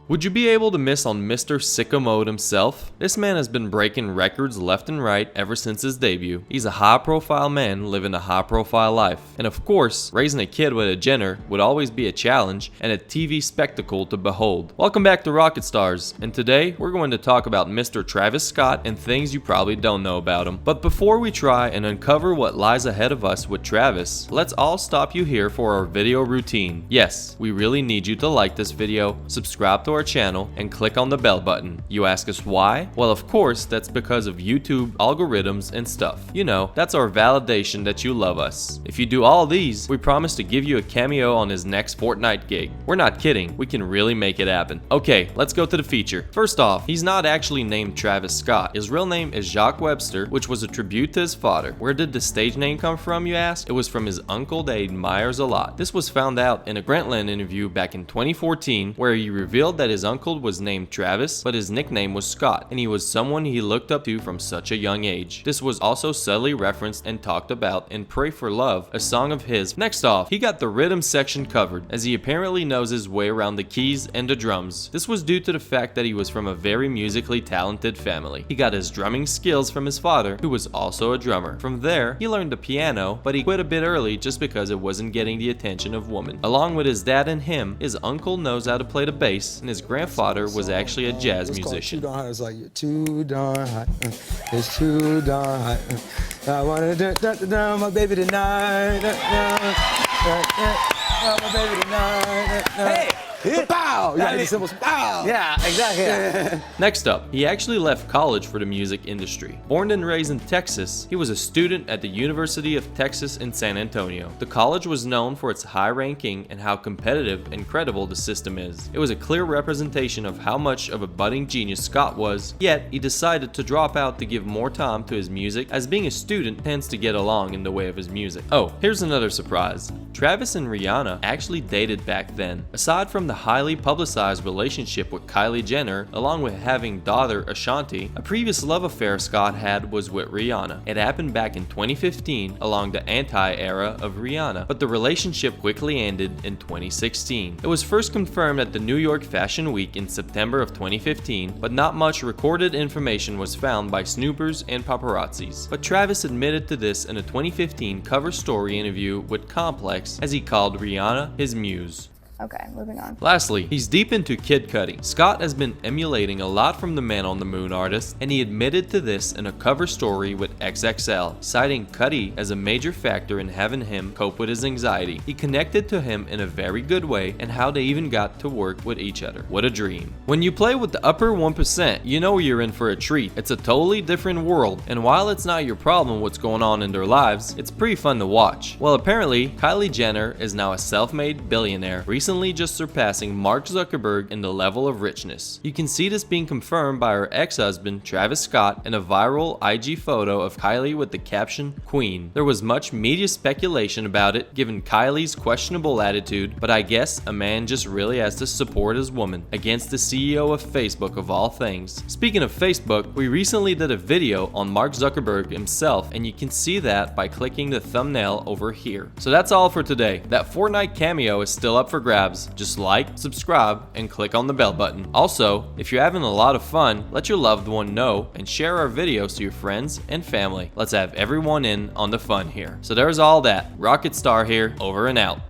Would you be able to miss on Mr. Sicko Mode himself? This man has been breaking records left and right ever since his debut. He's a high-profile man living a high-profile life. And of course, raising a kid with a Jenner would always be a challenge and a TV spectacle to behold. Welcome back to Rocket Stars, and today we're going to talk about Mr. Travis Scott and things you probably don't know about him. But before we try and uncover what lies ahead of us with Travis, let's all stop you here for our video routine. Yes, we really need you to like this video, subscribe to our channel, and click on the bell button. You ask us why? Well, of course, that's because of YouTube algorithms and stuff. You know, that's our validation that you love us. If you do all these, we promise to give you a cameo on his next Fortnite gig. We're not kidding, we can really make it happen. Okay, let's go to the feature. First off, he's not actually named Travis Scott. His real name is Jacques Webster, which was a tribute to his father. Where did the stage name come from, you ask? It was from his uncle that he admires a lot. This was found out in a Grantland interview back in 2014, where he revealed that his uncle was named Travis, but his nickname was Scott, and he was someone he looked up to from such a young age. This was also subtly referenced and talked about in Pray for Love, a song of his. Next off, he got the rhythm section covered, as he apparently knows his way around the keys and the drums. This was due to the fact that he was from a very musically talented family. He got his drumming skills from his father, who was also a drummer. From there, he learned the piano, but he quit a bit early just because it wasn't getting the attention of women. Along with his dad and him, his uncle knows how to play the bass, and his grandfather was actually a jazz musician. It's like you're too darn hot. It's too darn hot. I wanna do my baby tonight. My baby tonight. Hey! Bow! You gotta do symbols. Bow! Yeah, exactly. Next up, he actually left college for the music industry. Born and raised in Texas, he was a student at the University of Texas in San Antonio. The college was known for its high ranking and how competitive and credible the system is. It was a clear representation of how much of a budding genius Scott was, yet he decided to drop out to give more time to his music, as being a student tends to get along in the way of his music. Oh, here's another surprise. Travis and Rihanna actually dated back then. Aside from the highly publicized relationship with Kylie Jenner, along with having daughter Ashanti, a previous love affair Scott had was with Rihanna. It happened back in 2015 along the anti-era of Rihanna, but the relationship quickly ended in 2016. It was first confirmed at the New York Fashion Week in September of 2015, but not much recorded information was found by snoopers and paparazzis. But Travis admitted to this in a 2015 cover story interview with Complex, as he called Rihanna his muse. Okay, moving on. Lastly, he's deep into Kid Cudi. Scott has been emulating a lot from the Man on the Moon artist, and he admitted to this in a cover story with XXL, citing Cudi as a major factor in having him cope with his anxiety. He connected to him in a very good way, and how they even got to work with each other. What a dream. When you play with the upper 1%, you know you're in for a treat. It's a totally different world, and while it's not your problem what's going on in their lives, it's pretty fun to watch. Well, apparently, Kylie Jenner is now a self-made billionaire, recently just surpassing Mark Zuckerberg in the level of richness. You can see this being confirmed by her ex-husband Travis Scott in a viral IG photo of Kylie with the caption "Queen." There was much media speculation about it given Kylie's questionable attitude, but I guess a man just really has to support his woman against the CEO of Facebook of all things. Speaking of Facebook, we recently did a video on Mark Zuckerberg himself, and you can see that by clicking the thumbnail over here. So that's all for today. That Fortnite cameo is still up for grabs. Just like, subscribe, and click on the bell button. Also, if you're having a lot of fun, let your loved one know and share our videos to your friends and family. Let's have everyone in on the fun here. So there's all that. Rocket Star here, over and out.